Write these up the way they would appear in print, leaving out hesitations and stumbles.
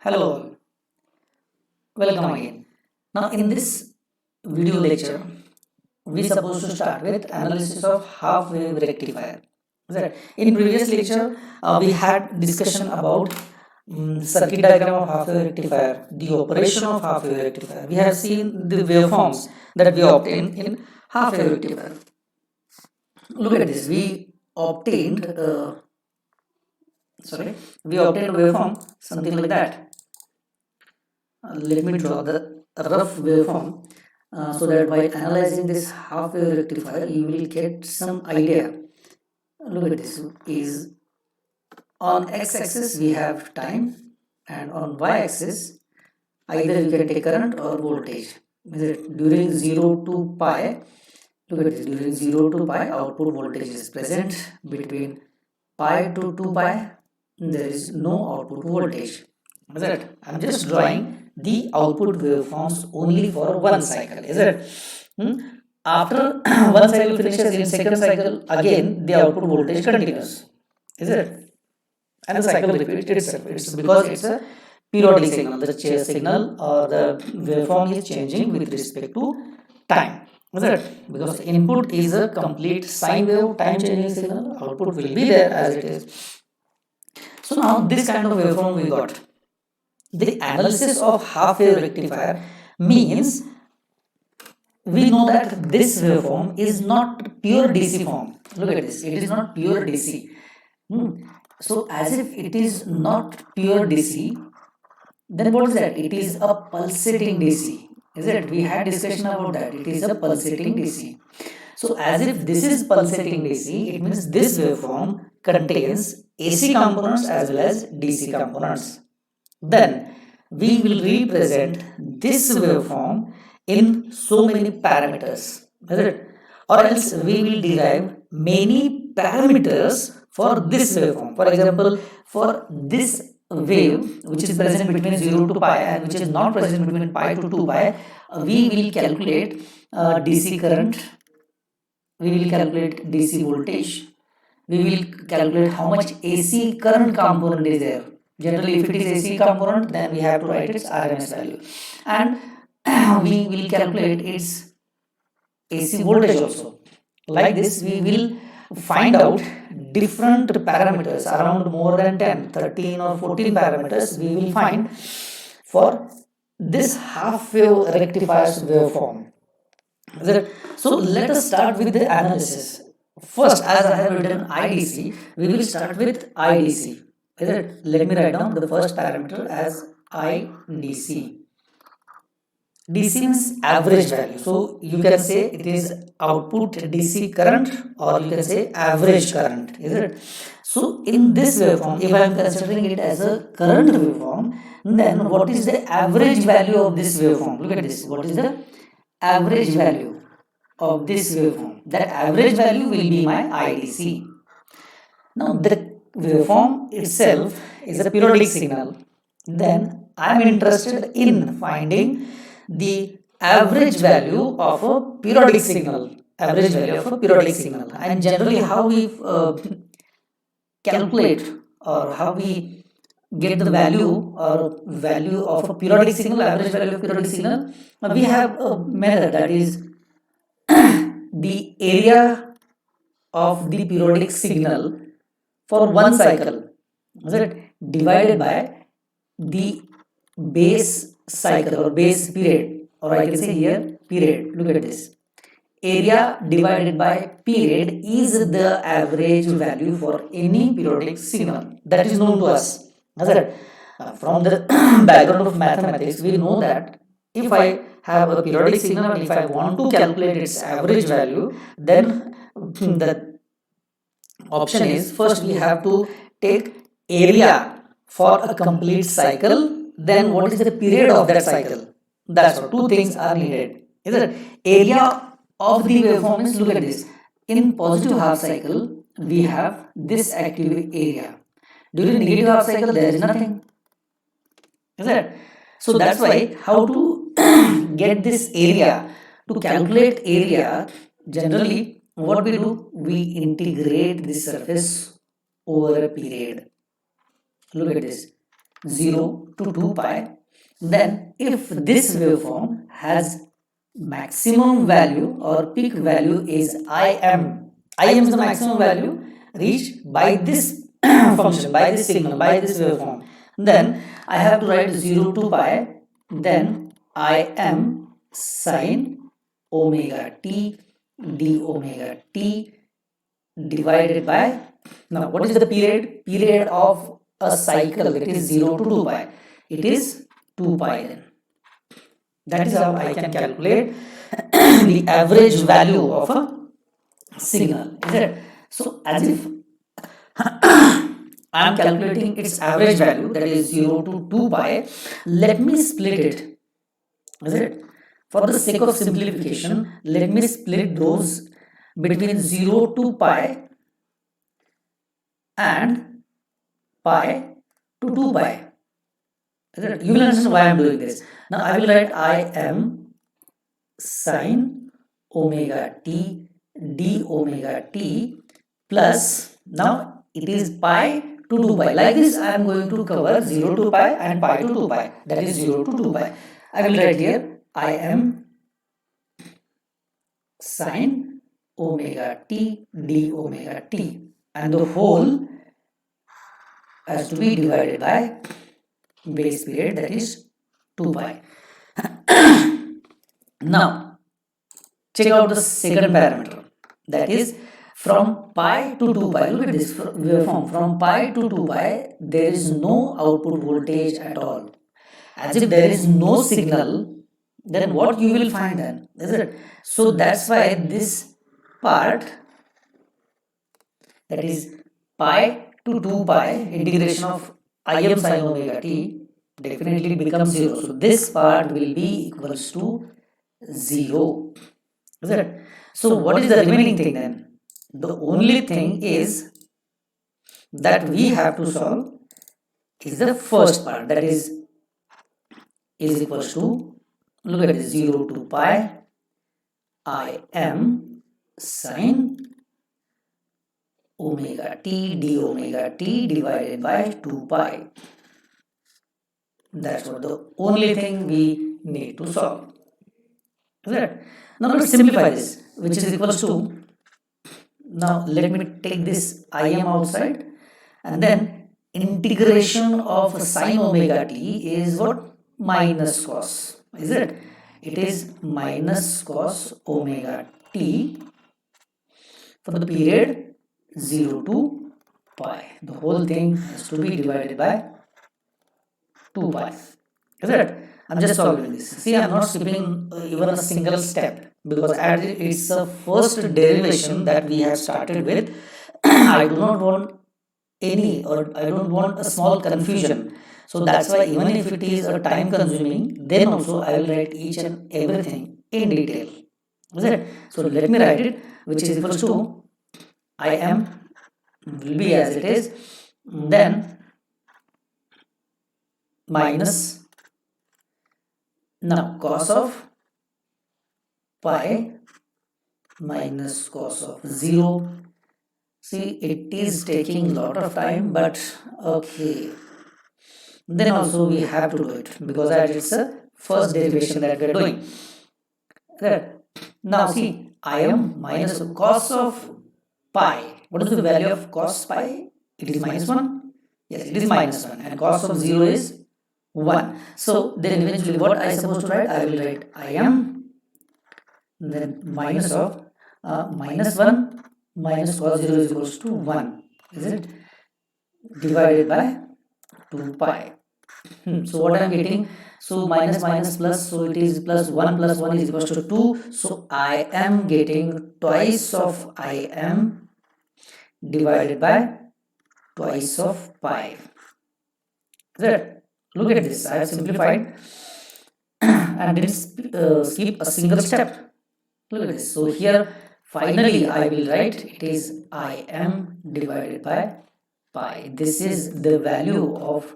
Hello all, welcome again. Now in this video lecture, we supposed to start with analysis of half wave rectifier. Right. In previous lecture, we had discussion about circuit diagram of half wave rectifier, the operation of half wave rectifier. We have seen the waveforms that we obtain in half wave rectifier. Look at this. Obtained, we obtained waveform something like that. Let me draw the rough waveform so that by analyzing this half wave rectifier you will get some idea. Look at this. Is on x-axis we have time, and on y-axis either you can take current or voltage. Is it during 0 to pi? Look at this. During 0 to pi output voltage is present. Between pi to 2 pi there is no output voltage. Is it? I'm just drawing the output waveforms only for one cycle. Is it? After one cycle finishes, in second cycle again the output voltage continues. Is it? And the cycle repeats itself. It's because it's a periodic signal. The signal or the waveform is changing with respect to time. Is it? Because the input is a complete sine wave, time changing signal. Output will be there as it is. So now this kind of waveform we got. The analysis of half wave rectifier means we know that this waveform is not pure DC form. Look at this. It is not pure DC. So as if it is not pure DC, then what is that? It is a pulsating DC. Is it? We had discussion about that. It is a pulsating DC. So as if this is pulsating DC, it means this waveform contains AC components as well as DC components. Then we will represent this waveform in so many parameters. Is it? Or else we will derive many parameters for this waveform. For example, for this wave which is present between 0 to pi and which is not present between pi to 2 pi, we will calculate DC current, we will calculate DC voltage, we will calculate how much AC current component is there. Generally, if it is AC component, then we have to write its RMS value, and we will calculate its AC voltage also. Like this, we will find out different parameters, around more than 10, 13 or 14 parameters we will find for this half wave rectifier's waveform. So let us start with the analysis. First, as I have written IDC, we will start with IDC. Let me write down the first parameter as IDC. DC means average value. So you can say it is output DC current, or you can say average current. Is it? So in this waveform, if I am considering it as a current waveform, then what is the average value of this waveform? Look at this. What is the average value of this waveform? That average value will be my IDC. Now the waveform itself is a periodic signal. Then I am interested in finding the average value of a periodic signal. Average value of a periodic signal. And generally how we calculate or how we get the value or value of a periodic signal, average value of periodic signal, we have a method, that is the area of the periodic signal for one cycle, is it, divided by the base cycle or base period, or I can say here period. Look at this. Area divided by period is the average value for any periodic signal. That is known to us. From the background of mathematics, we know that if I have a periodic signal and if I want to calculate its average value, then the option is, first we have to take area for a complete cycle, then what is the period of that cycle. That's all. Two things are needed. Is it? Area of the waveform is, look at this. In positive half cycle, we have this active area. During negative half cycle, there is nothing. Is it? So that's why how to get this area, to calculate area, generally what we do, we integrate this surface over a period. Look at this. 0 to 2 pi, then if this waveform has maximum value or peak value is Im is the maximum value reached by this function, by this signal, by this waveform, then I have to write 0 to pi, then Im sine omega t d omega t divided by, now what is the period of a cycle? It is 0 to 2 pi, it is 2 pi. Then that is how I can calculate the average value of a signal, is it? So as if I am calculating its average value, that is 0 to 2 pi, let me split it, is it? For the sake of simplification, let me split those between 0 to pi and pi to 2 pi. You will understand why I am doing this. Now I will write Im sine omega t d omega t plus, now it is pi to 2 pi. Like this I am going to cover 0 to pi and pi to 2 pi, that is 0 to 2 pi. I will write here Im sine omega t d omega t, and the whole has to be divided by base period, that is 2 pi. Now check out the second parameter, that is from pi to 2 pi. Look at this waveform, from pi to 2 pi there is no output voltage at all, as if there is no signal. Then what you will find then, is it? So that's why this part, that is pi to 2 pi integration of Im sin omega t, definitely becomes 0. So this part will be equals to 0, is it? So what is the remaining thing then? The only thing is that we have to solve is the first part, that is equals to, look at this, 0 to pi Im sine omega t d omega t divided by 2 pi. That's what the only thing we need to solve. Right? Now let's simplify this, which is equals to, now let me take this Im outside, and then integration of sine omega t is what? Minus cos, is it? It is minus cos omega t for the period 0 to pi. The whole thing has to be divided by 2 pi, is it? I'm just solving this. See, I'm not skipping even a single step, because it's the first derivation that we have started with. I do not want any, or I don't want a small confusion. So that's why even if it is a time consuming, then also I will write each and everything in detail, is it? So let me write it, which is equals to Im will be as it is, then minus, now cos of pi minus cos of 0. See, it is taking lot of time, but okay. Then also we have to do it, because that is the first derivation that we are doing. Right. Now see, Im minus cos of pi. What is the value of cos pi? It is minus 1. Yes, it is minus 1. And cos of 0 is 1. So then eventually what I supposed to write? I will write Im, then minus of minus 1 minus cos 0 is equals to 1, is it? Divided by 2 pi. So what I am getting? So minus minus plus, so it is plus 1 is equals to 2. So I am getting twice of Im divided by twice of pi. Right? Look at this. I have simplified and didn't skip a single step. Look at this. So here finally I will write it is Im divided by pi. This is the value of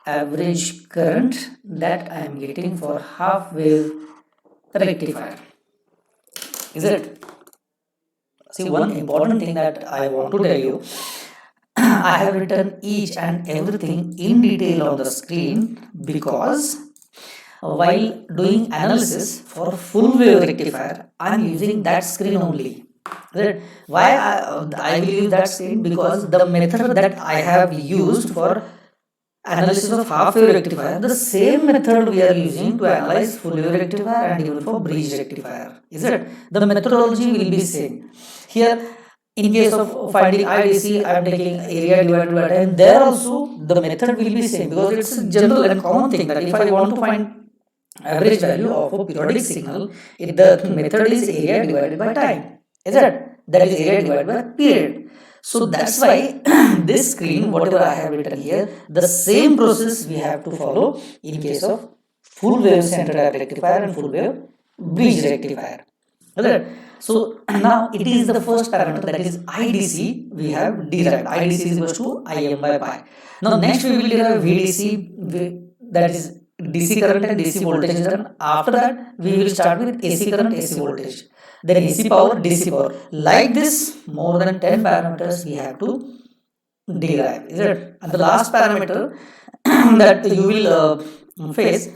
average current that I am getting for half wave rectifier. Is it? See, one important thing that I want to tell you, I have written each and everything in detail on the screen because while doing analysis for full wave rectifier, I am using that screen only. Right? Why I will use that screen? Because the method that I have used for analysis of half wave rectifier, the same method we are using to analyze full wave rectifier and even for bridge rectifier. Is it? The methodology will be same. Here, in case of finding IDC, I am taking area divided by time. There also the method will be same because it's a general and common thing that if I want to find average value of a periodic signal, if the method is area divided by time. Is it? That is area divided by period. So that's why this screen, whatever I have written here, the same process we have to follow in case of full wave center arc rectifier and full wave bridge rectifier. Right? So now it is the first parameter, that is IDC we have derived. IDC is equals to Im by pi. Now next we will derive VDC, that is DC current and DC voltage is done. After that we will start with AC current, AC voltage, then AC power, DC power. Like this, more than 10 parameters we have to derive. Is it? And the last parameter that you will face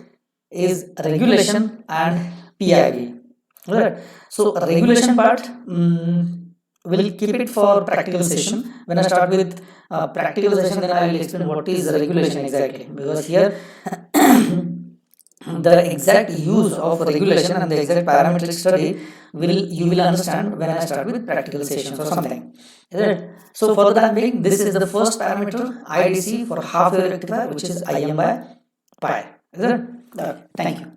is regulation and PIV. Right. So regulation part, we'll keep it for practical session. When I start with practical session, then I will explain what is regulation exactly. Because here the exact use of regulation and the exact parametric study you will understand when I start with practical sessions or something. Is it? So for the time being, this is the first parameter IDC for half wave rectifier, which is Im by pi. Is it? Thank you.